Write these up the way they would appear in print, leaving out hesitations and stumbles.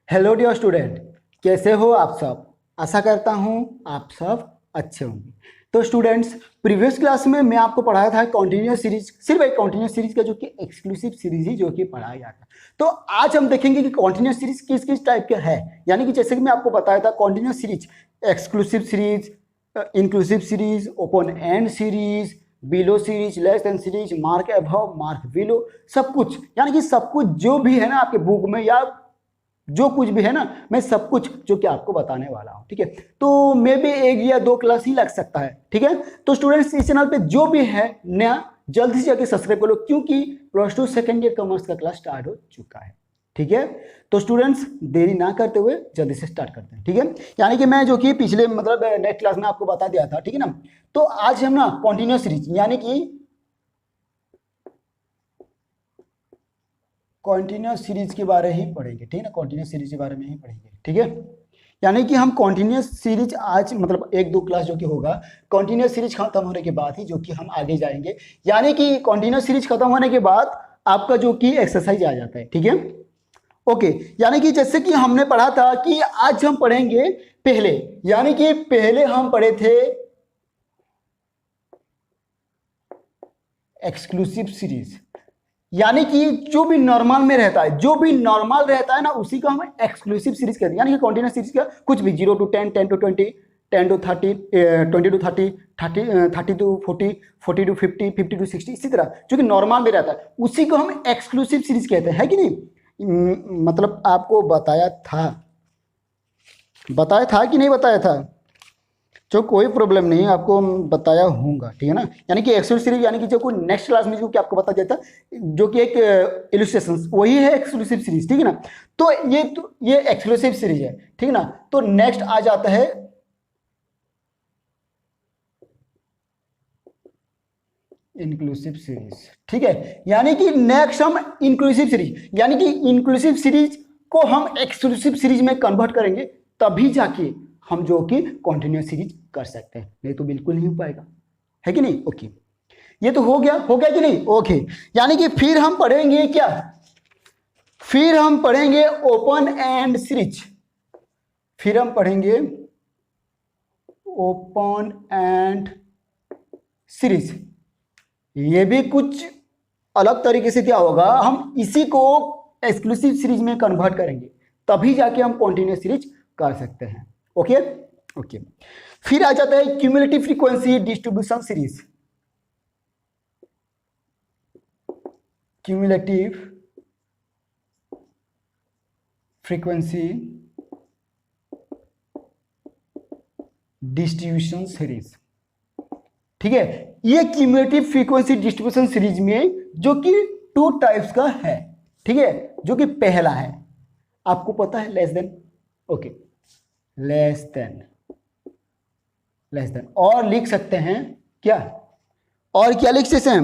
Hello dear student, कैसे हो आप सब। आशा करता हूँ आप सब अच्छे होंगे। तो स्टूडेंट्स, प्रीवियस क्लास में मैं आपको पढ़ाया था कॉन्टिन्यूस सीरीज, सिर्फ एक कॉन्टिन्यूस सीरीज का जो कि एक्सक्लूसिव सीरीज ही जो कि पढ़ाया गया था। तो आज हम देखेंगे कि कॉन्टिन्यूस सीरीज किस किस टाइप का है। यानी कि जैसे कि मैं आपको बताया था continuous series, exclusive series, inclusive series, open and series, below series, less than series, mark above, mark below, सब कुछ। यानी कि सब कुछ जो भी है ना आपके बुक में या जो कुछ भी है ना, मैं सब कुछ जो कि आपको बताने वाला हूं। ठीक है, तो मे भी एक या दो क्लास ही लग सकता है। ठीक है, तो स्टूडेंट्स इस चैनल पे जो भी है नया जल्दी से जाके सब्सक्राइब कर लो, क्योंकि plus two second year commerce का क्लास स्टार्ट हो चुका है। ठीक है, तो स्टूडेंट्स देरी ना करते हुए जल्दी से स्टार्ट करते हैं। ठीक है, यानी कि मैं जो कि पिछले मतलब नेक्स्ट क्लास में आपको बता दिया था। ठीक है ना, तो आज हम ना कॉन्टिन्यूस सीरीज यानी कि कॉन्टिन्यूस सीरीज के बारे ही पढ़ेंगे। ठीक है ना, कॉन्टिन्यूस सीरीज के बारे में ही पढ़ेंगे। ठीक है, यानी कि हम कॉन्टिन्यूस सीरीज आज मतलब एक दो क्लास जो कि होगा, कॉन्टिन्यूस सीरीज खत्म होने के बाद ही जो कि हम आगे जाएंगे। यानी कि कॉन्टिन्यूस सीरीज खत्म होने के बाद आपका जो कि एक्सरसाइज आ जाता है। ठीक है, ओके। यानी कि जैसे कि हमने पढ़ा था कि आज हम पढ़ेंगे पहले, यानी कि पहले हम पढ़े थे एक्सक्लूसिव सीरीज, यानी कि जो भी नॉर्मल में रहता है, जो भी नॉर्मल रहता है ना, उसी को हम एक्सक्लूसिव सीरीज कहते हैं। यानी कि कॉन्टिन्यूस सीरीज का कुछ भी 0 to 10, 10 to 20, 10 to 30, 20 to 30, 30 to 40, 40 to 50, 50 to 60, इसी तरह जो कि नॉर्मल में रहता है उसी को हम एक्सक्लूसिव सीरीज कहते हैं। है कि नहीं? मतलब आपको बताया था कि नहीं बताया था? जो कोई प्रॉब्लम नहीं है, आपको बताया होगा। ठीक है ना, यानी कि एक्सक्लूसिव सीरीज यानी कि जो कोई नेक्स्ट क्लास में जो कि आपको बता देता जो कि एक इलस्ट्रेशन वही है एक्सक्लूसिव सीरीज। ठीक है ना, तो ये एक्सक्लूसिव सीरीज है। ठीक है ना, तो नेक्स्ट आ जाता है इंक्लूसिव सीरीज। ठीक है, यानी कि नेक्स्ट हम इंक्लूसिव सीरीज, यानी कि इंक्लूसिव सीरीज को हम एक्सक्लूसिव सीरीज में कन्वर्ट करेंगे, तभी जाके हम जो कि कॉन्टिन्यूस सीरीज कर सकते हैं, नहीं तो बिल्कुल नहीं हो पाएगा। है कि नहीं? ओके, ये तो हो गया कि नहीं? ओके, यानी कि फिर हम पढ़ेंगे क्या? फिर हम पढ़ेंगे ओपन एंड सीरीज। फिर हम पढ़ेंगे ओपन एंड सीरीज। ये भी कुछ अलग तरीके से क्या होगा, हम इसी को एक्सक्लूसिव सीरीज में कन्वर्ट करेंगे, तभी जाके हम कॉन्टिन्यूस सीरीज कर सकते हैं। ओके ओके, फिर आ जाता है cumulative frequency distribution series. Cumulative frequency distribution series. ठीक है, ये क्यूमुलेटिव फ्रीक्वेंसी डिस्ट्रीब्यूशन सीरीज में जो कि 2 टाइप्स का है। ठीक है, जो कि पहला है आपको पता है less than. Okay, less than और लिख सकते हैं क्या, और क्या लिख सकते हैं?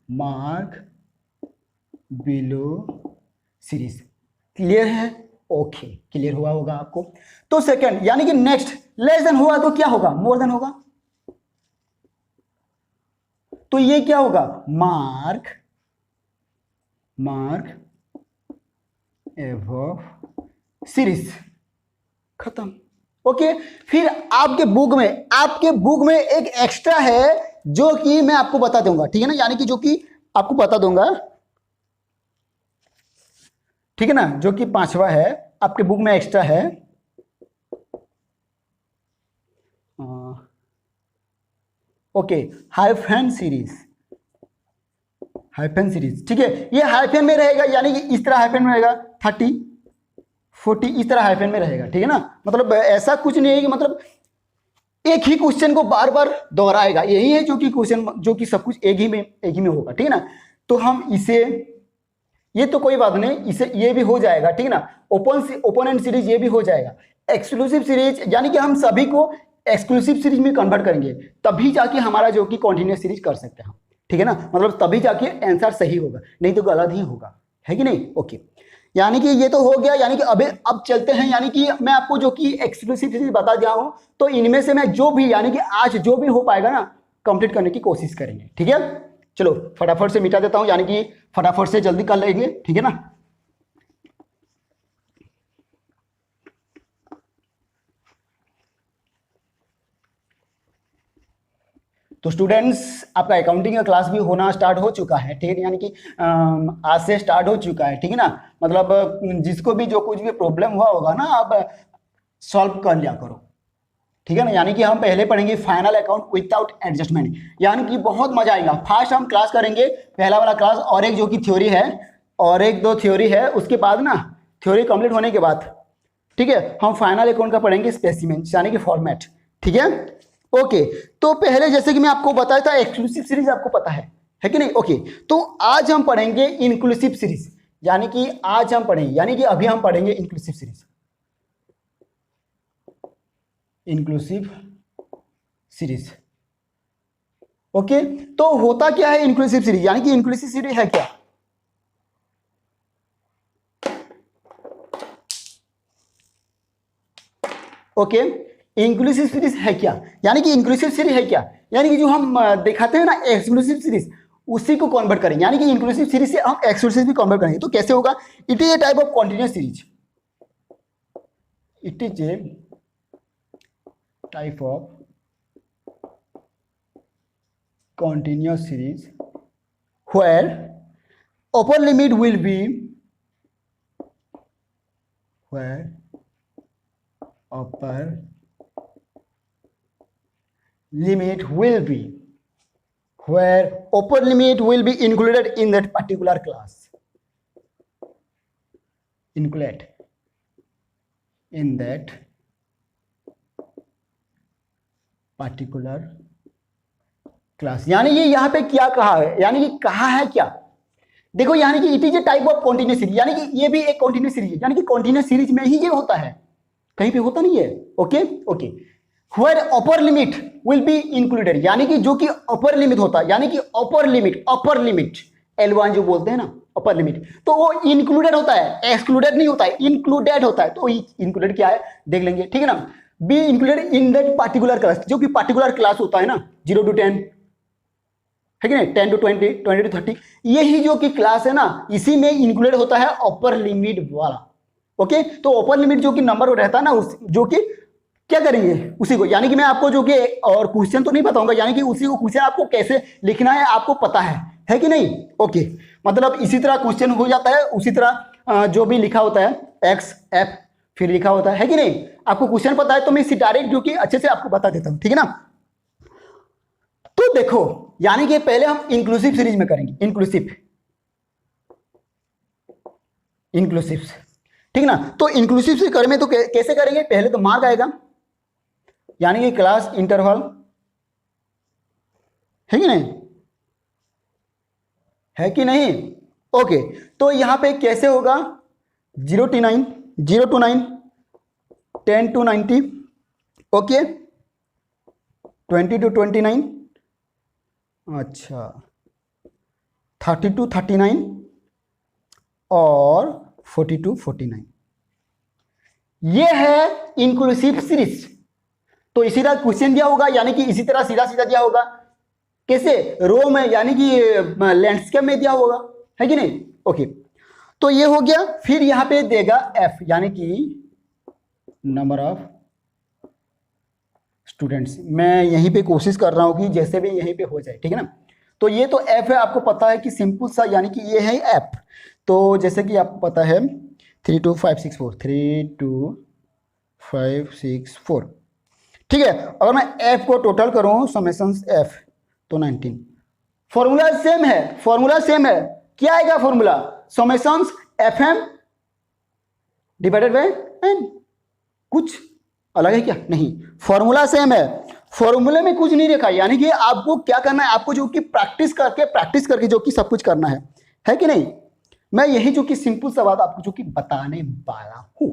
Mark below series. क्लियर है? ओके, क्लियर हुआ होगा आपको। तो सेकंड यानी कि नेक्स्ट लेस देन हुआ तो क्या होगा? मोर देन होगा। तो ये क्या होगा? Mark above series. खत्म। ओके, फिर आपके बुक में एक एक्स्ट्रा है जो कि मैं आपको बता दूंगा। ठीक है ना, यानी कि जो कि आपको बता दूंगा। ठीक है ना, जो कि 5वां है आपके बुक में एक्स्ट्रा है। Okay, hyphen series. ठीक है, ये हाइफन में रहेगा, यानी कि इस तरह हाइफन में रहेगा, 30 40 इस तरह हाइफन में रहेगा। ठीक है ना, मतलब ऐसा कुछ नहीं है कि मतलब एक ही क्वेश्चन को बार बार दोहराएगा, यही है जो कि क्वेश्चन जो कि सब कुछ एक ही में होगा। ठीक है ना, तो हम इसे, ये तो कोई बात नहीं, इसे ये भी हो जाएगा। ठीक है ना, ओपन एंड सीरीज ये भी हो जाएगा। एक्सक्लूसिव सीरीज यानी कि हम सभी को एक्सक्लूसिव सीरीज में कन्वर्ट करेंगे, तभी जाके हमारा जो कि कॉन्टिन्यूस सीरीज कर सकते हैं। ठीक है ना, मतलब तभी जाके आंसर सही होगा, नहीं तो गलत ही होगा। है कि नहीं? ओके, यानी कि ये तो हो गया। यानी कि अब चलते हैं, यानी कि मैं आपको जो कि एक्सक्लूसिव सीरीज बता दिया हूं, तो इनमें से मैं जो भी यानी कि आज जो भी हो पाएगा ना कंप्लीट करने की कोशिश करेंगे। ठीक है, चलो फटाफट से मिटा देता हूं, यानी कि फटाफट से जल्दी कर लेंगे। ठीक है ना, तो स्टूडेंट्स आपका अकाउंटिंग का क्लास भी होना स्टार्ट हो चुका है, ठीक है, यानी कि आज से स्टार्ट हो चुका है, ठीक है ना। मतलब जिसको भी जो कुछ भी प्रॉब्लम हुआ होगा ना, आप सॉल्व कर लिया करो, ठीक है ना। यानी कि हम पहले पढ़ेंगे फाइनल अकाउंट विदाउट एडजस्टमेंट, यानी कि बहुत मजा आएगा। फर्स्ट हम क्लास करेंगे पहला वाला क्लास, और एक जो कि थ्योरी है, और एक दो थ्योरी है, उसके बाद ना थ्योरी कंप्लीट होने के बाद, ठीक है, हम फाइनल अकाउंट का पढ़ेंगे स्पेसिमेन, यानी कि फॉर्मेट, ठीक है। ओके, तो पहले जैसे कि मैं आपको बताया था एक्सक्लूसिव सीरीज आपको पता है कि नहीं। ओके, तो आज हम पढ़ेंगे इंक्लूसिव सीरीज, यानी कि आज हम पढ़ेंगे, यानी कि अभी हम पढ़ेंगे inclusive series, inclusive series. Okay, तो होता क्या है इंक्लूसिव सीरीज, यानी कि इंक्लूसिव सीरीज है क्या। ओके, इंक्लूसिव सीरीज है क्या, यानी कि इंक्लूसिव सीरीज है क्या, यानी कि जो हम दिखाते हैं ना एक्सक्लूसिव सीरीज, उसी को कन्वर्ट करेंगे, यानी कि इंक्लूसिव सीरीज से हम एक्सक्लूसिव भी कन्वर्ट करेंगे। तो कैसे होगा, it is a type of continuous series, it is a type of continuous series where upper limit will be included in that particular class, included in that particular class. यानी ये यहाँ पे क्या कहा है, यानी कि कहा है क्या, देखो, यानी कि it is a type of continuous series, यानी कि ये भी एक कॉन्टिन्यूअस सीरीज है, यानी कि कॉन्टिन्यूअस सीरीज में ही ये होता है, कहीं पे होता नहीं है। Okay okay, where upper limit will be included, यानी कि जो कि अपर लिमिट होता है, यानी कि अपर लिमिट L1 जो बोलते हैं ना, अपर लिमिट, तो वो इंक्लूडेड होता है, एक्सक्लूडेड नहीं होता है, इंक्लूडेड होता है। तो इंक्लूडेड क्या है देख लेंगे, ठीक है ना। Be included in that particular class, जो कि पार्टिकुलर क्लास होता है ना, 0 to 10, है कि नहीं, 10 to 20, 20 to 30, यही जो कि क्लास है ना, इसी में इंक्लूडेड होता है अपर लिमिट वाला। ओके, तो अपर लिमिट जो कि नंबर रहता है ना, जो कि क्या करेंगे उसी को, यानी कि मैं आपको जो कि और क्वेश्चन तो नहीं बताऊंगा, यानी कि उसी को क्वेश्चन आपको कैसे लिखना है आपको पता है कि नहीं। ओके, मतलब इसी तरह क्वेश्चन हो जाता है, उसी तरह जो भी लिखा होता है एक्स एफ फिर लिखा होता है कि नहीं, आपको क्वेश्चन पता है, तो मैं इसी डायरेक्ट जो कि अच्छे से आपको बता देता हूं, ठीक है ना। तो देखो, यानी कि पहले हम इंक्लूसिव सीरीज में करेंगे, इंक्लूसिव, ठीक है ना। तो इंक्लूसिव से करें तो कैसे करेंगे, पहले तो मार्क आएगा, यानी कि क्लास इंटरवल, है कि नहीं, है कि नहीं। ओके, तो यहां पे कैसे होगा, 0 to 9, 10 to 90, ओके, 20 to 29, अच्छा 30 to 39 और 40 to 49, ये है इंक्लूसिव सीरीज। तो इसी तरह क्वेश्चन दिया होगा, यानी कि इसी तरह सीधा सीधा दिया होगा, कैसे, रो में, यानी कि लैंडस्केप में दिया होगा, है कि नहीं। ओके, तो ये हो गया, फिर यहां पे देगा एफ, यानी कि नंबर ऑफ स्टूडेंट्स। मैं यहीं पे कोशिश कर रहा हूं कि जैसे भी यहीं पे हो जाए, ठीक है ना। तो ये तो एफ है, आपको पता है कि सिंपल सा, यानी कि ये है एफ। तो जैसे कि आपको पता है 3 2 5 6 4, 3 2 5 6 4, ठीक है। अगर मैं एफ को टोटल करूं, समेशंस एफ, तो 19। फॉर्मूला सेम है, क्या आएगा formula, summations F M divided by N. कुछ अलग है क्या, नहीं, फॉर्मूला सेम है, फॉर्मूले में कुछ नहीं रखा, यानी कि आपको क्या करना है, आपको जो कि प्रैक्टिस करके जो कि सब कुछ करना है कि नहीं। मैं यही जो कि सिंपल सा बात आपको जो कि बताने वाला हूं,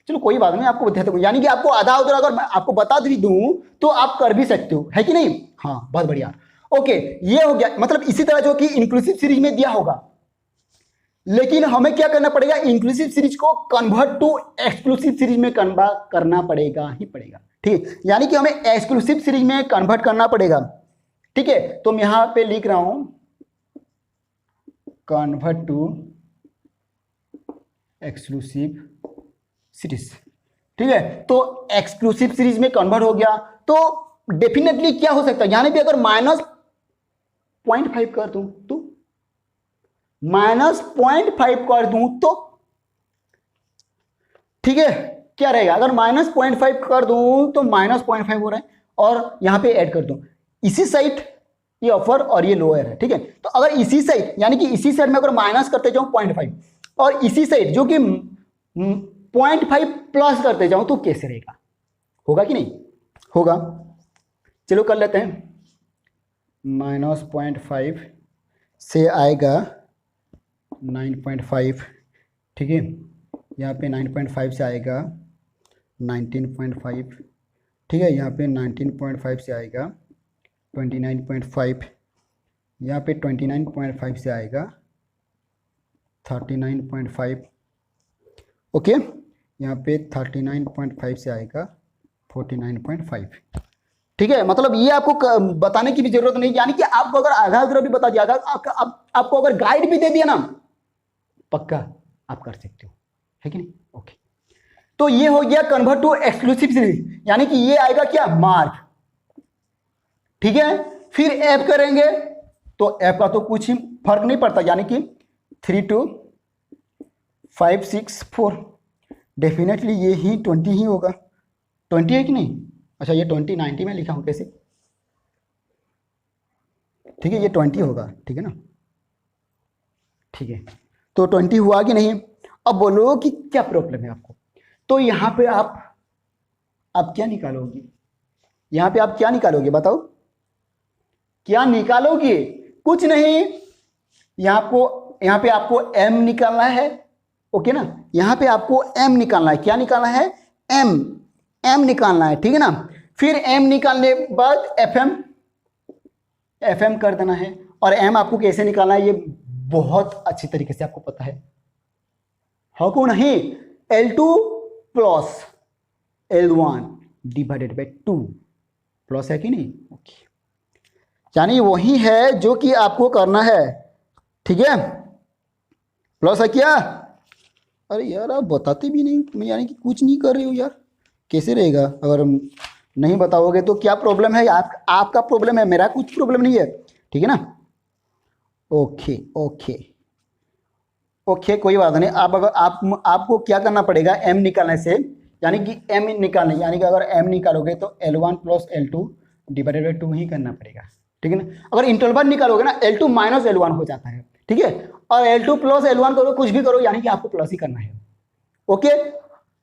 चलो कोई बात नहीं, आपको बताता हूं, यानी कि आपको आधा उधर अगर मैं आपको बता भी दूं तो आप कर भी सकते हो, है कि नहीं। हाँ, बहुत बढ़िया। ओके, ये हो गया, मतलब इसी तरह जो कि इंक्लूसिव सीरीज में दिया होगा, लेकिन हमें क्या करना पड़ेगा, इंक्लूसिव सीरीज को कन्वर्ट टू एक्सक्लूसिव सीरीज में कन्वर्ट करना पड़ेगा ही पड़ेगा, ठीक है। यानी कि हमें एक्सक्लूसिव सीरीज में कन्वर्ट करना पड़ेगा, ठीक है। तो मैं यहां पे लिख रहा हूं कन्वर्ट टू एक्सक्लूसिव सीरीज, ठीक है। तो एक्सक्लूसिव सीरीज में कन्वर्ट हो गया, तो डेफिनेटली क्या हो सकता है, यानी कि अगर -0.5 कर दूं तो -0.5 कर दूं तो ठीक है क्या रहेगा, अगर -0.5 कर दूं तो -0.5 हो रहा है, और यहां पे ऐड कर दूं इसी साइड ये अपर और ये लोअर है, ठीक है। तो अगर इसी साइड यानी कि इसी साइड में अगर माइनस करते जाऊं 0.5 और इसी साइड जो कि 0.5 प्लस करते जाऊं तो कैसे रहेगा, होगा कि नहीं होगा। चलो कर लेते हैं, -0.5 से आएगा 9.5, ठीक है, यहाँ पे 9.5 से आएगा 19.5, ठीक है, यहाँ पे 19.5 से आएगा 29.5, यहाँ पे 29.5 से आएगा 39.5, ओके, यहाँ पे 39.5 से आएगा 49.5, ठीक है। मतलब ये आपको बताने की भी जरूरत नहीं, यानी कि आपको अगर आधा अधूरा भी बता दिया, आपको अगर गाइड भी दे दिया ना, पक्का आप कर सकते हो, है कि नहीं। ओके, तो ये हो गया कन्वर्ट टू एक्सक्लूसिव सीरीज, यानी कि ये आएगा क्या मार्क, ठीक है। फिर एफ करेंगे तो एफ का तो कुछ ही फर्क नहीं पड़ता, यानी कि 3 2 5 6 4, डेफिनेटली ये ही 20 ही होगा, 20 है कि नहीं। अच्छा ये 20 90 में लिखा हूं कैसे, ठीक है, ये 20 होगा, ठीक है ना, ठीक है। तो 20 हुआ कि नहीं। अब बोलो कि क्या प्रॉब्लम है आपको, तो यहां पे आप क्या निकालोगे, यहां पे आप क्या निकालोगे बताओ, क्या निकालोगे, कुछ नहीं, यहां पे आपको m निकालना है, ओके ना, यहां पे आपको m निकालना है, क्या निकालना है, m निकालना है, ठीक है ना। फिर m निकालने के बाद fm कर देना है, और m आपको कैसे निकालना है ये बहुत अच्छी तरीके से आपको पता है, हाँ को नहीं, L2 plus L1 divided by 2, plus है कि नहीं, ओके, यानी वही है जो कि आपको करना है, ठीक है, प्लस है क्या, अरे यार आप बताते भी नहीं, यानी कि कुछ नहीं कर रहे हो यार, कैसे रहेगा, अगर नहीं बताओगे तो क्या प्रॉब्लम है, आपका प्रॉब्लम है, मेरा कुछ प्रॉब्लम नहीं है, ठीक है ना। ओके ओके ओके, कोई बात नहीं। आप अगर आपको क्या करना पड़ेगा, m निकालने से, यानी कि m निकालने, यानी कि अगर m निकालोगे तो L1 plus L2 divided by 2 ही करना पड़ेगा, ठीक है ना। अगर इंटरवल निकालोगे ना L2 माइनस L1 हो जाता है, ठीक है, और L2 प्लस L1 करो, कुछ भी करो, यानी कि आपको प्लस ही करना है, ओके।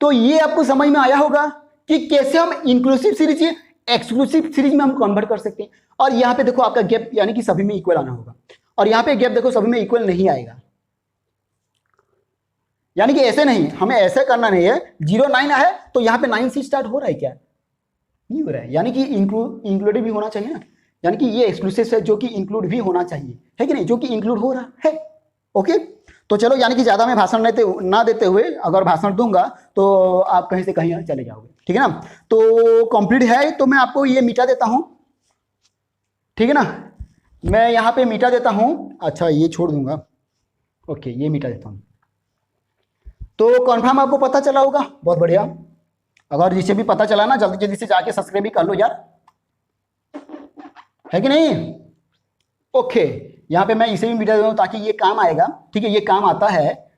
तो ये आपको समझ में आया होगा कि कैसे हम इंक्लूसिव सीरीज एक्सक्लूसिव सीरीज में हम कन्वर्ट कर सकते हैं। और यहाँ पे देखो आपका गैप यानी कि सभी में इक्वल आना होगा, और यहाँ पे गैप देखो सभी में इक्वल नहीं आएगा, यानी कि ऐसे नहीं, हमें ऐसे करना नहीं है, 0 9 है तो यहाँ पे 9 से स्टार्ट हो रहा है क्या, नहीं हो रहा है, यानी कि इंक्लूडिव भी होना चाहिए ना, यानी कि ये एक्सक्लूसिव है जो कि इंक्लूड भी होना चाहिए, है कि नहीं, जो कि इंक्लूड हो रहा है, ओके। तो चलो, यानी कि ज़्यादा मैं भाषण ना देते हुए, अगर भाषण दूंगा तो आप कहीं से कहीं चले जाओगे, ठीक है ना। तो कंप्लीट है, तो मैं आपको ये मिटा देता हूँ, ठीक है ना, मैं यहाँ पे मिटा देता हूँ, अच्छा ये छोड़ दूंगा, ओके ये मिटा देता हूँ। तो कन्फर्म आपको पता चला होगा, बहुत बढ़िया, अगर जिसे भी पता चला ना जल्दी जल्दी से जाके सब्सक्राइब भी कर लो यार, है कि नहीं। ओके, यहाँ पे मैं इसे भी मिटा देता हूँ ताकि ये काम आएगा, ठीक है, ये काम आता है,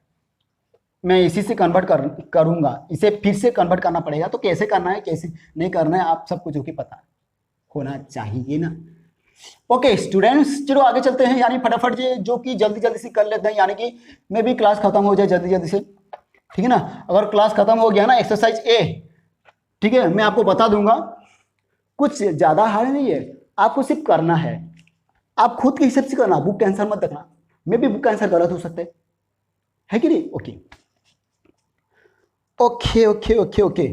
मैं इसी से कन्वर्ट करूंगा, इसे फिर से कन्वर्ट करना पड़ेगा, तो कैसे करना है कैसे नहीं करना है आप सबको जो कि पता होना चाहिए ना। ओके स्टूडेंट्स, चलो आगे चलते हैं, यानी फटाफट जो कि जल्दी जल्दी से कर लेते हैं, यानी कि मैं भी क्लास खत्म हो जाए जल्दी जल्दी से, ठीक है ना। अगर क्लास खत्म हो गया ना, एक्सरसाइज ए, ठीक है, मैं आपको बता दूंगा, कुछ ज्यादा हार्ड नहीं है, आपको सिर्फ करना है, आप खुद के हिसाब से करना, बुक का आंसर मत देखना, मैं भी बुक का आंसर गलत हो सकता है कि नहीं। Okay okay okay okay okay,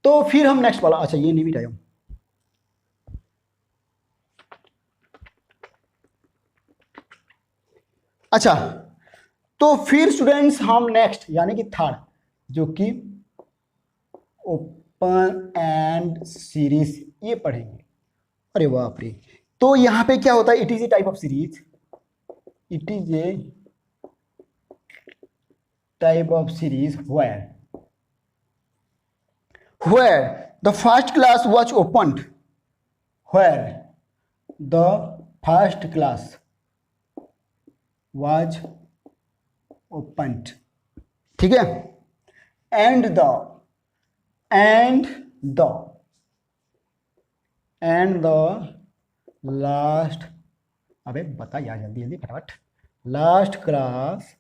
तो फिर हम नेक्स्ट वाला, अच्छा ये नहीं मिटाया, अच्छा तो फिर स्टूडेंट्स हम नेक्स्ट यानी कि थर्ड, जो कि ओपन एंड सीरीज ये पढ़ेंगे। अरे बाप रे, तो यहां पे क्या होता है, it is a type of series, it is a type of series where the first class was opened where the first class was opened, ठीक है, and the लास्ट, अबे बता यार जल्दी जल्दी फटाफट, लास्ट क्लास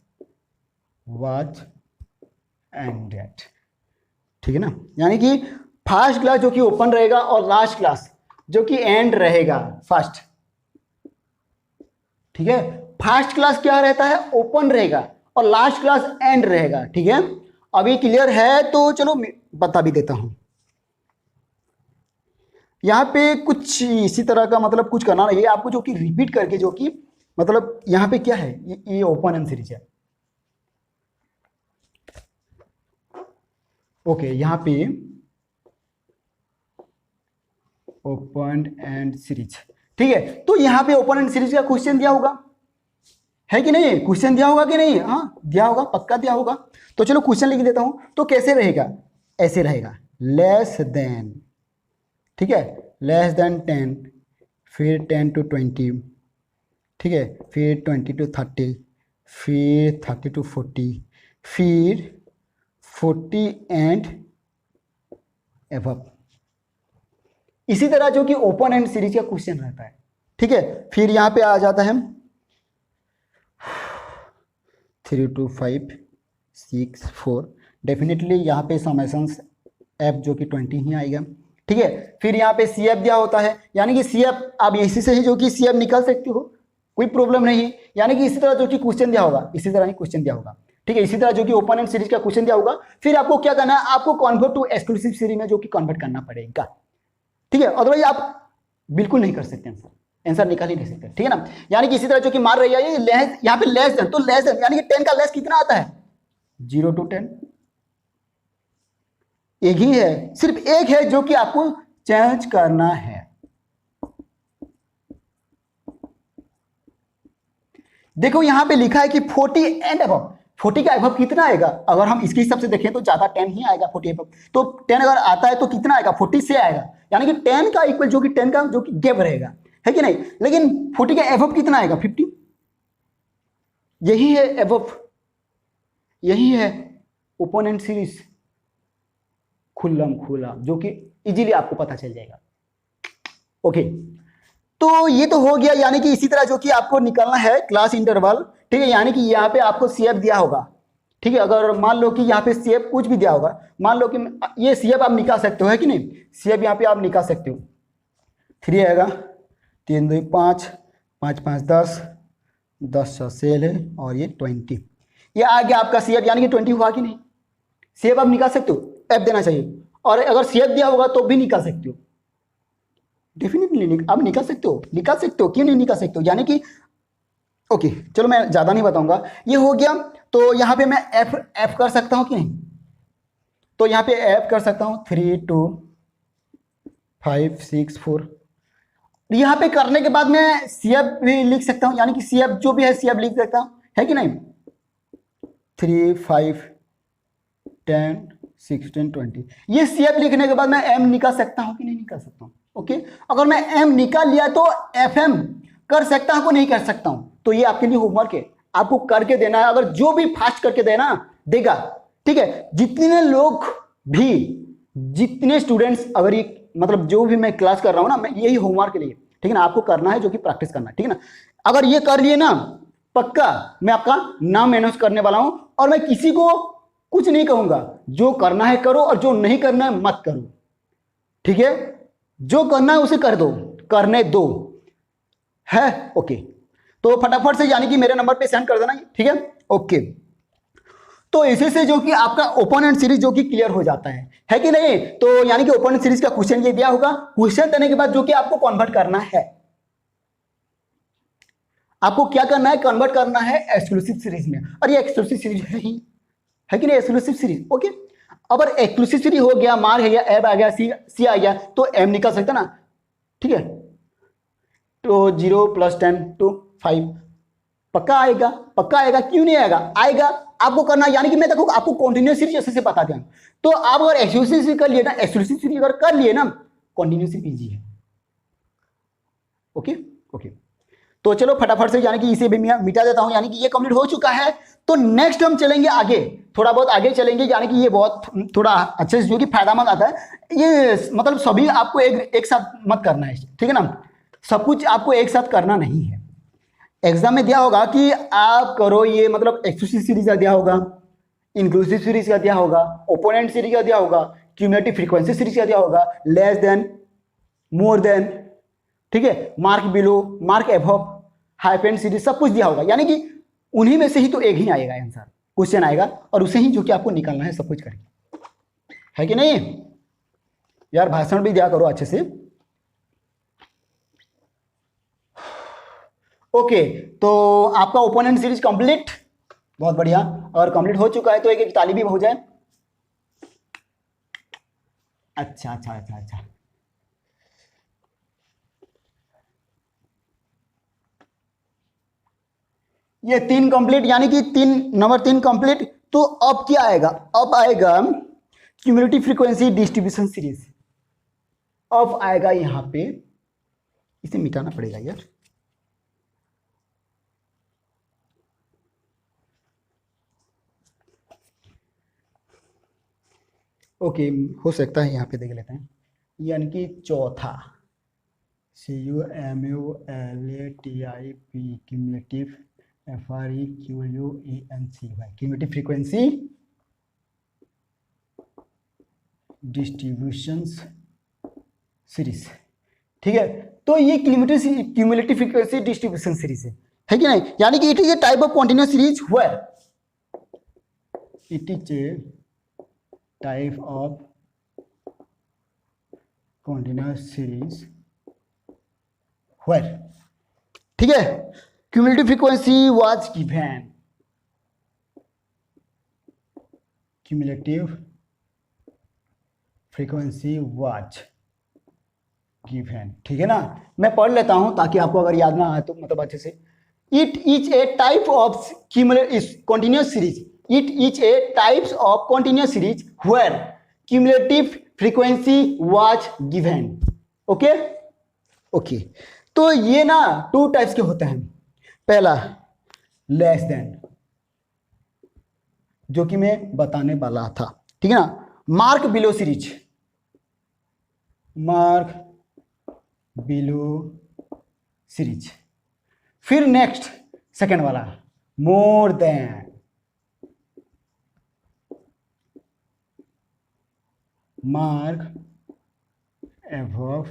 वाज एंडेड, ठीक है ना। यानी कि फर्स्ट क्लास जो कि ओपन रहेगा और लास्ट क्लास जो कि एंड रहेगा फर्स्ट, ठीक है। फर्स्ट क्लास क्या रहता है, ओपन रहेगा और लास्ट क्लास एंड रहेगा, ठीक है। अभी क्लियर है तो चलो बता भी देता हूं। यहाँ पे कुछ इसी तरह का मतलब कुछ करना है आपको, जो कि रिपीट करके, जो कि मतलब यहाँ पे क्या है, ये ओपन एंड सीरीज है। ओके, यहाँ पे ओपन एंड सीरीज, ठीक है। तो यहाँ पे ओपन एंड सीरीज का क्वेश्चन दिया होगा, है कि नहीं, क्वेश्चन दिया होगा कि नहीं, हाँ दिया होगा, पक्का दिया होगा। तो चलो क्वेश्चन लिख देता हूं। तो कैसे रहेगा, ऐसे रहेगा, लेस देन, ठीक है, लेस देन 10, फिर 10 to 20, ठीक है, फिर 20 to 30, फिर 30 to 40, फिर 40 एंड एबव। इसी तरह जो कि ओपन एंड सीरीज का क्वेश्चन रहता है, ठीक है। फिर यहाँ पे आ जाता है 3 to 5, 6, 4, डेफिनेटली यहाँ पे समेशंस एफ जो कि 20 ही आएगा, ठीक है। फिर यहाँ पे सी एफ दिया होता है, यानी कि सी एफ आप इसी से ही जो कि सी एफ निकाल सकते हो, कोई प्रॉब्लम नहीं है। यानी कि इसी तरह जो कि क्वेश्चन दिया होगा, इसी तरह ही क्वेश्चन दिया होगा, ठीक है। इसी तरह जो कि ओपन एंड सीरीज का क्वेश्चन दिया होगा, फिर आपको क्या करना है, आपको कन्वर्ट टू एक्सक्लूसिव सीरीज में जो कि कन्वर्ट करना पड़ेगा, ठीक है। अदरवाइज आप बिल्कुल नहीं कर सकते, आंसर निकाल ही नहीं सकते, ठीक है ना। यानी कि इसी तरह जो कि मार रही है ये लेस, यहाँ पे लेस देन, तो लेस देन यानी कि 10 का लेस कितना आता है, 0 to 10, एक ही है, सिर्फ एक है जो कि आपको चेंज करना है। देखो यहां पे लिखा है कि 40 एंड अबव, 40 का अबव कितना आएगा, अगर हम इसके हिसाब से देखें तो ज्यादा 10 ही आएगा, 40 अबव। तो 10 अगर आता है तो कितना आएगा, 40 से आएगा, यानी कि 10 का इक्वल जो कि 10 का जो कि गैप रहेगा, है कि नहीं। लेकिन 40 का अबव कितना आएगा, 50, यही है अबव, यही है ओपन एंड सीरीज, खुल्लम खुला, जो कि इजीली आपको पता चल जाएगा। ओके, तो ये तो हो गया। यानी कि इसी तरह जो कि आपको निकालना है क्लास इंटरवल, ठीक है। यानी कि यहाँ पे आपको सीएफ दिया होगा, ठीक है। अगर मान लो कि यहाँ पे सीएफ कुछ भी दिया होगा, मान लो कि ये सीएफ आप निकाल सकते हो, है कि नहीं, सीएफ यहाँ पे आप निकाल सकते हो। 3 आएगा, 3 2 5, 5 5 10, 10 सेल है, और ये 20, ये आ गया आपका सीएफ, यानी कि 20 हुआ कि नहीं। सीएफ आप निकाल सकते हो, एफ देना चाहिए, और अगर सीएफ दिया होगा तो भी निकाल सकते हो, डेफिनेटली आप निकाल सकते हो, निकाल सकते हो, क्यों नहीं निकाल सकते हो। यानी कि ओके, चलो मैं ज़्यादा नहीं बताऊंगा, ये हो गया। तो यहाँ पे मैं एफ कर सकता हूँ कि नहीं, तो यहाँ पे एफ कर सकता हूँ, 3 2 5 6 4। यहाँ पे करने के बाद मैं सीएफ भी लिख सकता हूँ, यानी कि सीएफ जो भी है सीएफ लिख सकता हूँ, है कि नहीं। 3 5 10 16 20, ये सीएफ लिखने के बाद मैं एम निकाल सकता हूँ कि नहीं निकाल सकता हूँ। ओके, अगर मैं एम निकाल लिया तो एफ एम कर सकता हूँ कि नहीं कर सकता हूँ, तो ये आपके लिए होमवर्क है, आपको करके देना है। अगर जो भी फास्ट करके देगा, ठीक है, जितने लोग भी, जितने स्टूडेंट्स, अगर ये मतलब जो भी मैं क्लास कर रहा हूँ ना, मैं यही होमवर्क के लिए, ठीक है ना, आपको करना है, जो कि प्रैक्टिस करना है, ठीक है ना। अगर ये कर लिए ना, पक्का मैं आपका नाम अनाउंस करने वाला हूं, और मैं किसी को कुछ नहीं कहूंगा, जो करना है करो और जो नहीं करना है मत करो, ठीक है। जो करना है उसे कर दो, करने दो, है। ओके, तो फटाफट से यानी कि मेरे नंबर पे सेंड कर देना, ठीक है। ओके, तो इसी से जो कि आपका ओपन एंड सीरीज जो कि क्लियर हो जाता है कि नहीं। तो यानी कि ओपन एंड सीरीज का क्वेश्चन ये दिया होगा, क्वेश्चन देने के बाद जो कि आपको कन्वर्ट करना है, आपको क्या करना है, कन्वर्ट करना है एक्सक्लूसिव सीरीज में। और ये एक्सक्लूसिव सीरीज है कि नहीं, एक्सक्लूसिव सीरीज। ओके, अगर एक्सक्लूसिव सीरीज हो गया, मार है गया, एब आ गया, सी आ गया, तो एम निकल सकता ना, ठीक है। तो 0 + 10 to 5 पक्का आएगा, पक्का आएगा, क्यों नहीं आएगा, आएगा। आपको करना, यानी कि मैं देखो आपको कंटिन्यूअस सीरीज ऐसे से बता दिया, तो आप अगर एक्सक्लूसिव सीरीज कर लिए ना, एक्सक्लूसिव सीरीज अगर कर लिए ना, कंटिन्यूअस इजी है, ओके ओके। तो चलो फटाफट से, यानी कि इसे भी मैं मिटा देता हूं, यानी कि ये कंप्लीट हो चुका है। तो नेक्स्ट हम चलेंगे आगे, थोड़ा बहुत आगे चलेंगे, यानी कि ये बहुत थोड़ा अच्छे से जो कि फायदामंद आता है। ये मतलब सभी आपको एक साथ मत करना है, ठीक है ना, सब कुछ आपको एक साथ करना नहीं है। एग्जाम में दिया होगा कि आप करो ये, मतलब एक्सक्लूसिव सीरीज का दिया होगा, इंक्लूसिव सीरीज का दिया होगा, ओपोनेंट सीरीज का दिया होगा, क्यूमुलेटिव फ्रीक्वेंसी सीरीज का दिया होगा, लेस देन, मोर देन, ठीक है, mark below, mark above, hyphen series, सब कुछ दिया होगा। यानी कि उन्हीं में से ही तो एक ही आएगा आंसर, क्वेश्चन आएगा, और उसे ही जो कि आपको निकालना है सब कुछ करके, है कि नहीं यार। भाषण भी दिया करो अच्छे से। ओके, तो आपका ओपोनेंट सीरीज कंप्लीट, बहुत बढ़िया। और कंप्लीट हो चुका है तो एक ताली भी हो जाए। अच्छा अच्छा अच्छा अच्छा, ये 3 कंप्लीट, यानी कि नंबर 3 कंप्लीट। तो अब क्या आएगा, अब आएगा क्यूमुलेटिव फ्रीक्वेंसी डिस्ट्रीब्यूशन सीरीज। अब आएगा यहां पे, इसे मिटाना पड़ेगा यार। ओके, हो सकता है यहाँ पे देख लेते हैं, यानी कि चौथा, CUMULATIP cumulative FREQUENCY cumulative frequency distributions series, ठीक है। तो ये क्यूमुलेटिव फ्रीक्वेंसी डिस्ट्रीब्यूशन सीरीज है कि नहीं, यानी कि it is a type of continuous series where, it is a type of continuous series where, ठीक है, cumulative frequency was given, cumulative frequency was given, ठीक है ना। मैं पढ़ लेता हूं ताकि आपको अगर याद ना आए तो मतलब अच्छे से। It is a type of continuous series. It is a types of continuous series where cumulative frequency was given. Okay? Okay. तो ये ना 2 टाइप्स के होते हैं। पहला लेस देन, जो कि मैं बताने वाला था, ठीक है ना, mark below series, mark below series. फिर नेक्स्ट सेकंड वाला more than, mark above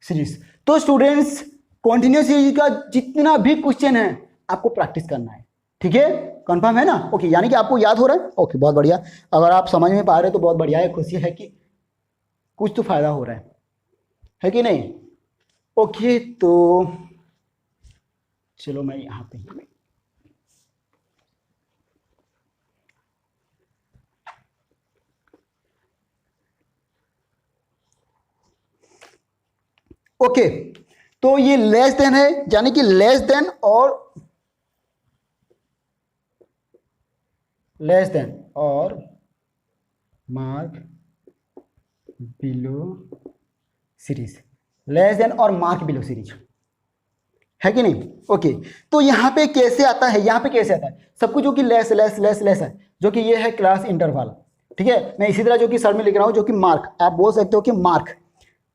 series. तो स्टूडेंट्स, कॉन्टिन्यूअस सीरीज का जितना भी क्वेश्चन है आपको प्रैक्टिस करना है, ठीक है, कंफर्म है ना। ओके, यानी कि आपको याद हो रहा है। ओके, बहुत बढ़िया। अगर आप समझ में पा रहे हो तो बहुत बढ़िया है, खुशी है कि कुछ तो फायदा हो रहा है कि नहीं। ओके, तो चलो मैं यहां पे ओके, तो ये लेस देन है, यानी कि लेस देन और mark below series, less than और मार्क बिलो सीरीज, है कि नहीं। ओके, तो यहां पे कैसे आता है, यहां पे कैसे आता है, सब कुछ जो कि लेस लेस लेस लेस है, जो कि ये है क्लास इंटरवल, ठीक है। मैं इसी तरह जो कि सर में लिख रहा हूं, जो कि मार्क, आप बोल सकते हो कि मार्क,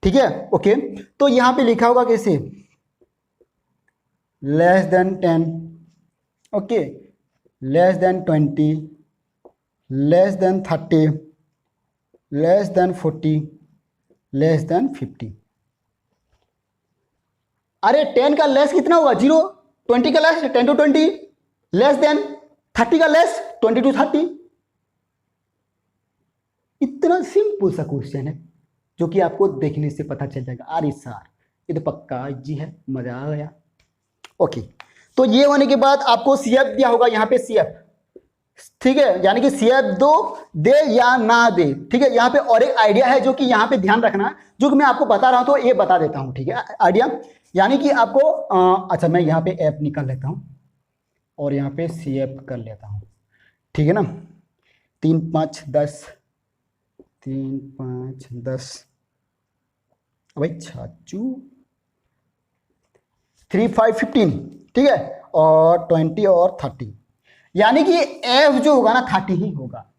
ठीक है। ओके, तो यहां पे लिखा होगा कैसे, less than 10, okay, less than 20, less than 30, less than 40, less than 50। अरे 10 का लेस कितना होगा, 0, 20 का लेस 10 to 20, लेस देन 30 का लेस 20 to 30। इतना सिंपल सा क्वेश्चन है, जो कि आपको देखने से पता चल जाएगा, अरे सर ये तो पक्का जी है, मजा आ गया। ओके, तो ये होने के बाद आपको सीएफ दिया होगा यहाँ पे, सीएफ, ठीक है, यानी कि सीएफ दो दे या ना दे, ठीक है। यहाँ पे और एक आइडिया है जो कि यहाँ पे ध्यान रखना, जो कि मैं आपको बता रहा हूं तो ये बता देता हूं, ठीक है, आइडिया, यानी कि आपको अच्छा, मैं यहाँ पे एफ निकाल लेता हूं और यहाँ पे सीएफ कर लेता हूं, ठीक है ना। 3 5 10, 3 5 10, भाई छाचू, 3 5 15, ठीक है, और 20 और 30, यानी कि एफ जो होगा ना 30 ही होगा,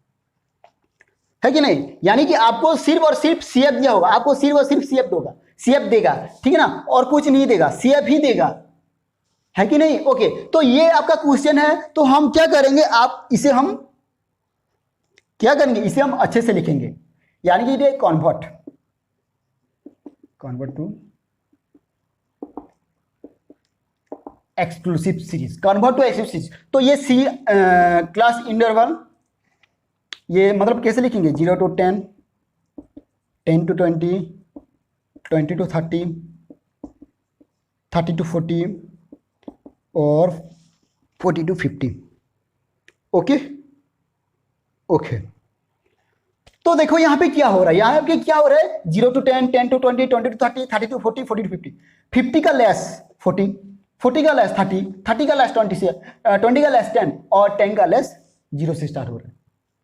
है कि नहीं। यानी कि आपको सिर्फ और सिर्फ सीएफ दिया होगा, आपको सिर्फ और सिर्फ सीएफ दोगा, सीएफ देगा, ठीक है ना, और कुछ नहीं देगा, सीएफ ही देगा, है कि नहीं। ओके, तो ये आपका क्वेश्चन है, तो हम क्या करेंगे, आप इसे हम क्या करेंगे, इसे हम अच्छे से लिखेंगे, यानी कि ये convert to exclusive series, convert to exclusive series. तो ये सी क्लास इंटरवल, ये मतलब कैसे लिखेंगे, 0 to 10, 10 to 20, 20 to 30, 30 to 40 और 40 to 50। ओके ओके, तो देखो यहाँ पे क्या हो रहा है, यहाँ पे क्या हो रहा है, 0 to 10, 10 to 20, 20 to 30, 30 to 40, 40 to 50, 50 का लेस 40, 40 का लेस 30, 30 का लेस 20 से 20 का लेस 10 और 10 का लेस 0 से स्टार्ट हो रहा है।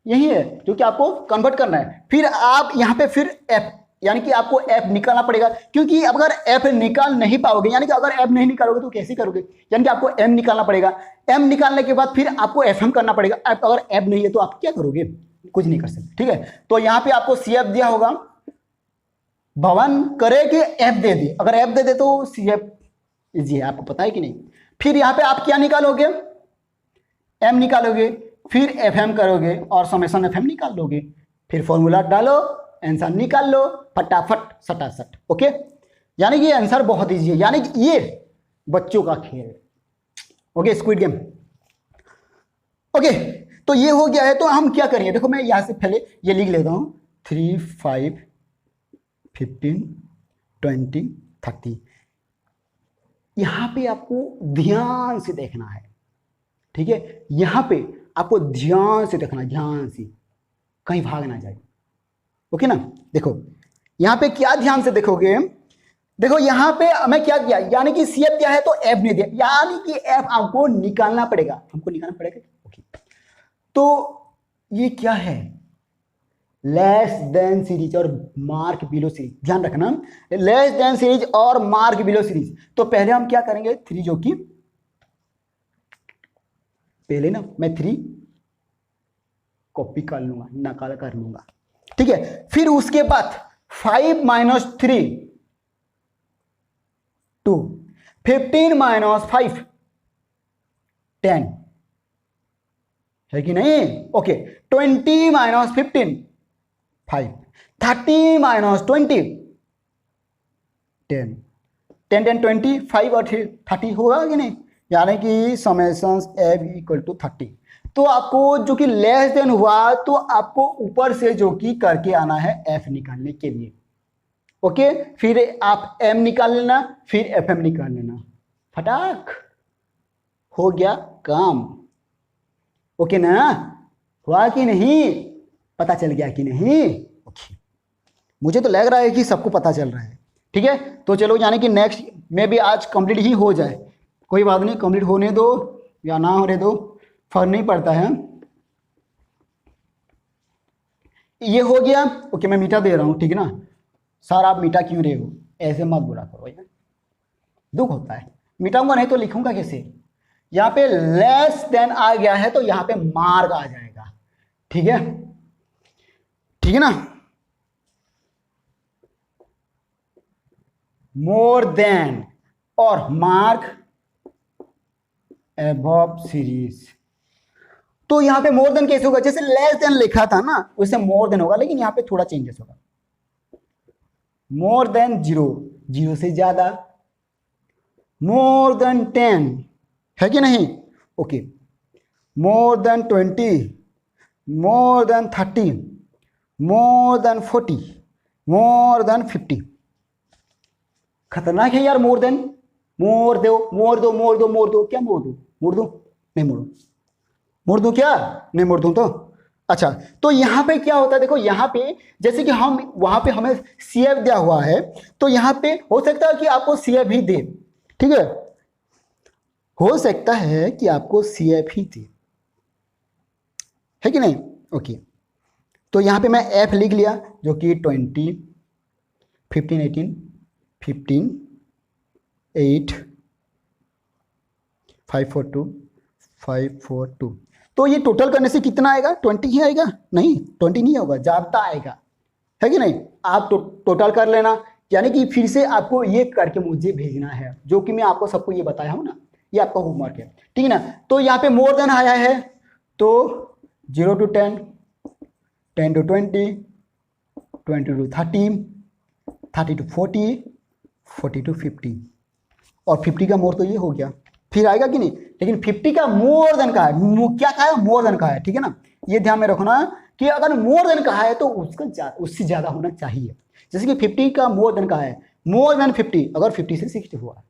यही है जो कि आपको कन्वर्ट करना है। फिर आप यहाँ पे फिर एफ, यानी कि आपको एफ निकालना पड़ेगा, क्योंकि अगर एफ निकाल नहीं पाओगे, यानी कि अगर एफ नहीं निकालोगे तो कैसे करोगे, यानी कि आपको एम निकालना पड़ेगा, एम निकालने के बाद फिर आपको एफ एम करना पड़ेगा। अगर एफ नहीं है तो आप क्या करोगे, कुछ नहीं कर सकते, ठीक है। तो यहाँ पे आपको सी एफ दिया होगा, भवन करे कि एफ दे दे, अगर एफ दे दे तो सी एफ इजी है, आपको पता है कि नहीं। फिर यहाँ पे आप क्या निकालोगे, एम निकालोगे, फिर एफ एम करोगे और समेशन एफ एम निकाल लोगे, फिर फॉर्मूला डालो, आंसर निकाल लो फटाफट सटासट। ओके, यानी कि आंसर बहुत इजी है, यानी कि ये बच्चों का खेल है। Okay, squid game. ओके, तो ये हो गया है, तो हम क्या करेंगे, देखो मैं यहां से पहले ये लिख लेता हूं, 3 5 15 20 30। यहां पे आपको ध्यान से देखना है, ठीक है, यहां पे आपको ध्यान से देखना, ध्यान से, कहीं भाग ना जाए। ओके ना, देखो यहां पे क्या ध्यान से देखोगे, देखो यहां पे हमें क्या किया, यानी कि सीएफ दिया है तो एफ नहीं दिया, यानी कि एफ आपको निकालना पड़ेगा, हमको निकालना पड़ेगा। ओके, तो ये क्या है, लेस देन सीरीज और मार्क बिलो सीरीज, ध्यान रखना, लेस देन सीरीज और मार्क बिलो सीरीज। तो पहले हम क्या करेंगे, 3 जो कि पहले ना मैं 3 कॉपी कर लूंगा, नकल कर लूंगा, ठीक है। फिर उसके बाद 5 - 3 2, 15 - 5 10, है कि नहीं। ओके, 20 - 15 5, 30 - 20 10, 10 10 20 5 और 30 होगा कि नहीं, यानी कि समेशंस एफ इक्वल टू 30। तो आपको जो कि लेस देन हुआ, तो आपको ऊपर से जो कि करके आना है एफ निकालने के लिए। ओके, फिर आप एम निकाल लेना, फिर एफ एम निकाल लेना, फटाक हो गया काम। ओके ना, हुआ कि नहीं, पता चल गया कि नहीं। ओके, मुझे तो लग रहा है कि सबको पता चल रहा है, ठीक है। तो चलो, यानी कि नेक्स्ट में भी आज कंप्लीट ही हो जाए, कोई बात नहीं, कंप्लीट होने दो या ना होने दो, फर्क नहीं पड़ता है। ये हो गया। ओके, मैं मीठा दे रहा हूं, ठीक है ना। सर आप मीठा क्यों रहे हो, ऐसे मत बोला करो यार, दुख होता है। मिटाऊंगा नहीं तो लिखूंगा कैसे, यहां पे लेस देन आ गया है तो यहां पे मार्क आ जाएगा, ठीक है, ठीक है ना। मोर देन और मार्क एबव सीरीज। तो यहां पे मोर देन कैसे होगा, जैसे लेस देन लिखा था ना वैसे मोर देन होगा, लेकिन यहां पे थोड़ा चेंजेस होगा। मोर देन 0, 0 से ज्यादा, मोर देन 10, है कि नहीं। Okay, more than 20, more than 30, more than 40, more than 50। खतरनाक है यार, मोर देन, मोर दो मोर दो मोर दो मोर दो, क्या मोर दो, मोर दो नहीं, मोड़ो मोड़ दूं क्या, नहीं मोड़ दूं तो अच्छा। तो यहां पे क्या होता है, देखो यहां पे जैसे कि हम वहां पे हमें सीएफ दिया हुआ है, तो यहां पे हो सकता है कि आपको सीएफ ही दे, ठीक है, हो सकता है कि आपको सीएफ ही दे, है कि नहीं। ओके, तो यहां पे मैं एफ लिख लिया, जो कि 20 15 18 15 8 542 542। तो ये टोटल करने से कितना आएगा? 20 ही आएगा? नहीं, 20 नहीं होगा, ज़्यादा आएगा, है कि नहीं? आप टोटल कर लेना, यानी कि फिर से आपको ये करके मुझे भेजना है, जो कि मैं आपको सबको ये बताया हूँ ना, ये आपका होमवर्क है, ठीक है ना? तो यहाँ पे मोर देन आया है, तो 0 to 10, 10 to 20, 20 to 30, 30 to 40, 40 to 50, और 50 का मोर तो ये हो गया, फिर आएगा कि नहीं? लेकिन 50 का मोर देन का है, क्या कहा है? मोर देन का है, ठीक है ना? ये ध्यान में रखना कि अगर मोर देन का है तो उसका उससे ज़्यादा होना चाहिए। जैसे कि 50 का मोर देन का है, मोर देन 50, अगर 50 से 60 हुआ है,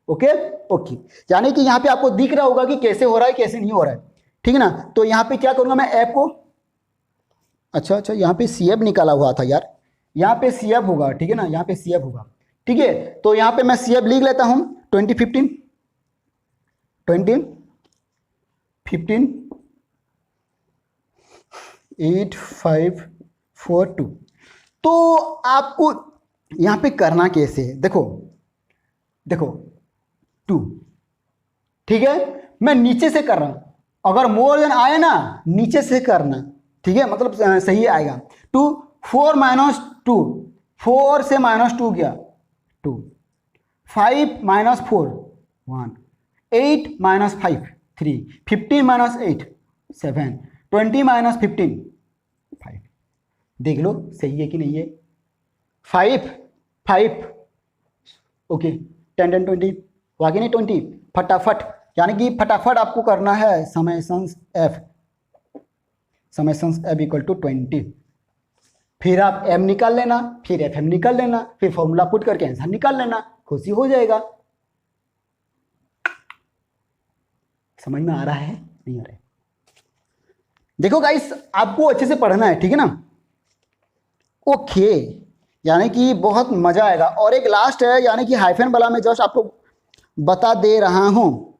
ओके ओके, यानी कि यहाँ पे आपको दिख रहा होगा कि कैसे हो रहा है, कैसे नहीं हो रहा है, ठीक है ना? तो यहाँ पे क्या करूँगा मैं, ऐप को, अच्छा, यहाँ पे सी एफ निकाला हुआ था यार, यहाँ पे सी एफ होगा, ठीक है ना? यहाँ पे सी एफ होगा, ठीक है? तो यहाँ पे मैं सी एफ लिख लेता हूँ, 2015 2015 8542। तो आपको यहाँ पे करना कैसे है? देखो 2, ठीक है? मैं नीचे से कर रहा हूँ, अगर मोर देन आए ना, नीचे से करना, ठीक है? मतलब सही आएगा। 2 4 माइनस 2, 4 से -2 गया 2, 5 माइनस 4 1, 8 माइनस 5 3, 15 माइनस 8 7, 20 माइनस 15 5। देख लो सही है कि नहीं है? 5 ओके, 10 10 20 वाकई नहीं 20, फटाफट, यानी कि फटाफट आपको करना है समेशंस एफ इक्वल टू 20, फिर आप एम निकाल लेना, फिर एफ एम निकाल लेना, फिर फॉर्मूला पुट करके आंसर निकाल लेना, खुशी हो जाएगा। समझ में आ रहा है? नहीं आ रहा है? देखो गाइस, आपको अच्छे से पढ़ना है, ठीक है ना? ओके, यानी कि बहुत मजा आएगा। और एक लास्ट है, यानी कि हाइफन वाला मैं जस्ट आपको बता दे रहा हूं,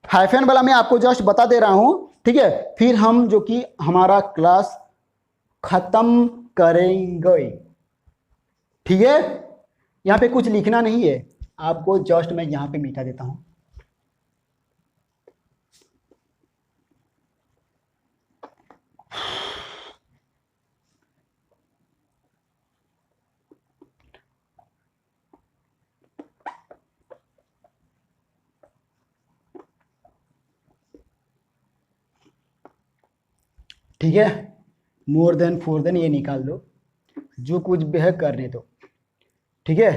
हाइफन वाला मैं आपको जस्ट बता दे रहा हूं, ठीक है? फिर हम जो कि हमारा क्लास खत्म करेंगे, ठीक है? यहाँ पे कुछ लिखना नहीं है आपको, जस्ट मैं यहाँ पे मिटा देता हूं। ठीक है, मोर देन फोर देन ये निकाल दो, जो कुछ भी है करने दो, ठीक है?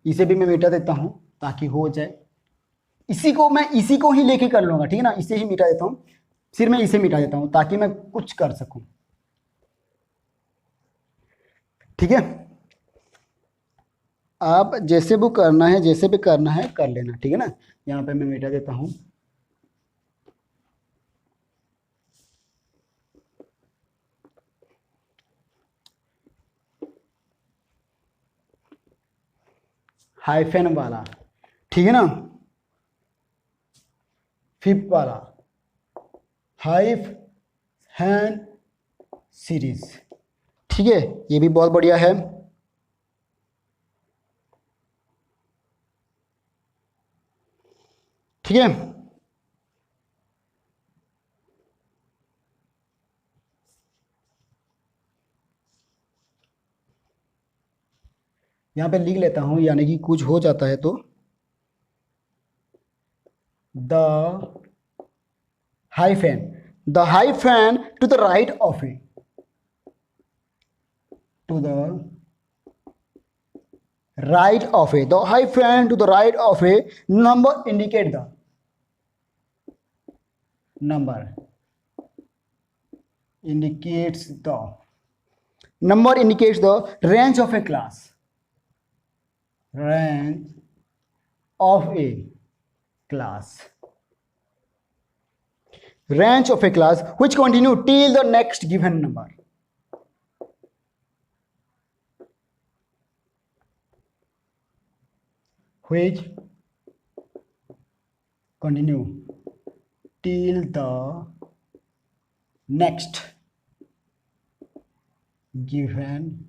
इसे भी मैं मिटा देता हूं ताकि हो जाए। इसी को ही लेके कर लूंगा, ठीक है ना? इसे ही मिटा देता हूं, फिर मैं इसे मिटा देता हूं ताकि मैं कुछ कर सकूं, ठीक है? आप जैसे भी करना है, जैसे भी करना है कर लेना, ठीक है ना? यहाँ पे मैं मिटा देता हूं। हाइफन वाला, ठीक है ना? फिफ्थ वाला हाइफन सीरीज, ठीक है? ये भी बहुत बढ़िया है। ठीक है, यहाँ पे लिख लेता हूं, यानी कि कुछ हो जाता है तो the hyphen to the right of a, to the right of a, the hyphen to the right of a number indicate the number indicates the number indicates the range of a class, range of a class, range of a class which continue till the next given number, which continue till the next given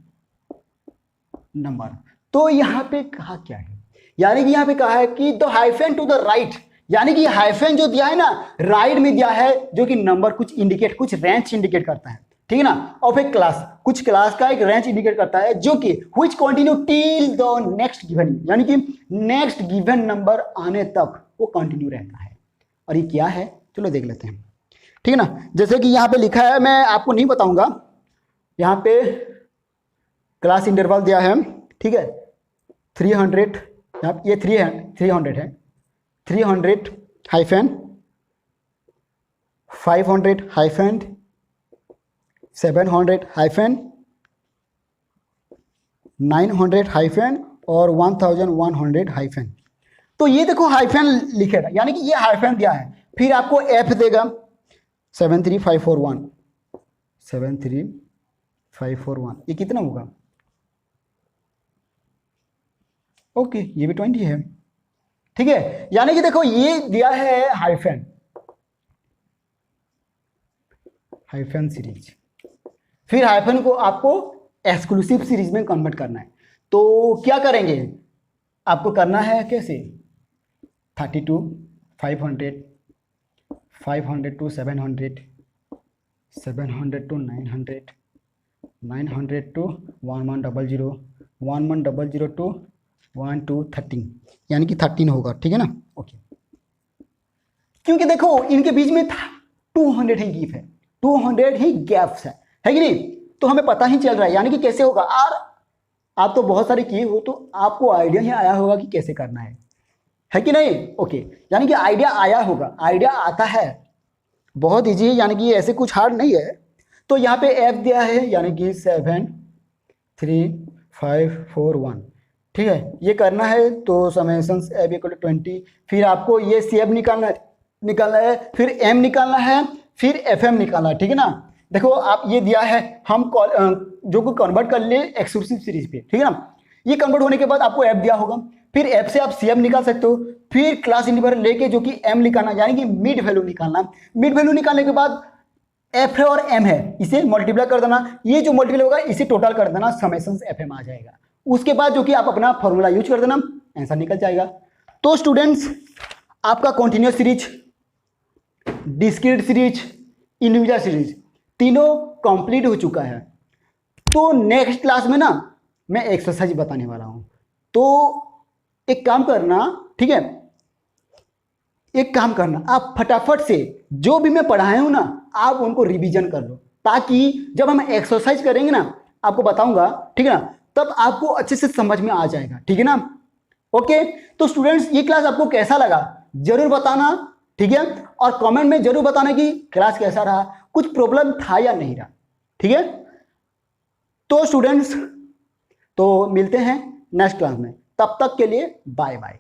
number। तो यहाँ पे कहा क्या है? यानी कि यहाँ पे कहा है कि the hyphen to the right, यानी कि हाइफन जो दिया है ना राइट में दिया है, जो कि नंबर कुछ इंडिकेट, कुछ रेंज इंडिकेट करता है, ठीक है ना, ऑफ ए क्लास, कुछ क्लास का एक रेंज इंडिकेट करता है, जो कि which continue till the next given, यानी कि नेक्स्ट गिवन नंबर आने तक वो कंटिन्यू रहता है। और ये क्या है चलो देख लेते हैं, ठीक है ना। जैसे कि यहाँ पे लिखा है, मैं आपको नहीं बताऊंगा, यहाँ पे क्लास इंटरवल दिया है, ठीक है, 300, यहाँ ये 300 है, 300 हाइफन 500 हाइफन 700 हाइफन 900 हाइफन और 1100 हाइफन। तो ये देखो हाइफन लिखेगा, यानी कि ये हाइफन दिया है, फिर आपको एफ देगा 73541, 73541, ये कितना होगा, ओके ये भी 20 है, ठीक है। यानी कि देखो ये दिया है हाइफन, हाइफन सीरीज, फिर हाइफन को आपको एक्सक्लूसिव सीरीज में कन्वर्ट करना है। तो क्या करेंगे, आपको करना है कैसे, 32 500 500 to 700 700 to 900 900 to 1100 1100 to 1 to 13, यानी कि 13 होगा, ठीक है ना, ओके। क्योंकि देखो इनके बीच में 200 ही गैप है, 200 ही गैप्स है कि नहीं, तो हमें पता ही चल रहा है यानी कि कैसे होगा। और आप तो बहुत सारे किए हो तो आपको आइडिया ही आया होगा कि कैसे करना है कि नहीं, ओके। यानी कि आइडिया आया होगा, आइडिया आता है, बहुत ईजी है, यानी कि ऐसे कुछ हार्ड नहीं है। तो यहाँ पे एफ दिया है, यानी कि 7 3 5 4 1, ठीक है, ये करना है। तो समेशंस एफ इक्वल टू 20, फिर आपको ये सी एफ निकालना है, फिर एम निकालना है, फिर एफ एम निकालना है, ठीक है ना। देखो आप ये दिया है, हम जो को कन्वर्ट कर ले एक्सक्लूसिव सीरीज पे, ठीक है ना। ये कन्वर्ट होने के बाद आपको एफ दिया होगा, फिर एफ से आप सी एम निकाल सकते हो, फिर क्लास इंटरवल लेके जो कि एम निकालना, यानी कि मिड वैल्यू निकालना। मिड वैल्यू निकालने के बाद एफ है और एम है, इसे मल्टीप्लाई कर देना, ये जो मल्टीप्लाई होगा इसे टोटल कर देना, समेशंस एफ एम आ जाएगा। उसके बाद जो कि आप अपना फॉर्मूला यूज कर देना, आंसर निकल जाएगा। तो स्टूडेंट्स आपका continuous series, discrete series, individual series तीनों कंप्लीट हो चुका है। तो नेक्स्ट क्लास में ना मैं एक्सरसाइज बताने वाला हूं, तो एक काम करना, ठीक है, एक काम करना, आप फटाफट से जो भी मैं पढ़ाया हूं ना आप उनको रिवीजन कर लो, ताकि जब हम एक्सरसाइज करेंगे ना आपको बताऊंगा, ठीक है ना, तब आपको अच्छे से समझ में आ जाएगा, ठीक है ना, ओके। तो स्टूडेंट्स ये क्लास आपको कैसा लगा जरूर बताना, ठीक है, और कमेंट में जरूर बताना कि क्लास कैसा रहा, कुछ प्रॉब्लम था या नहीं रहा, ठीक है। तो स्टूडेंट्स तो मिलते हैं नेक्स्ट क्लास में, तब तक के लिए बाय बाय।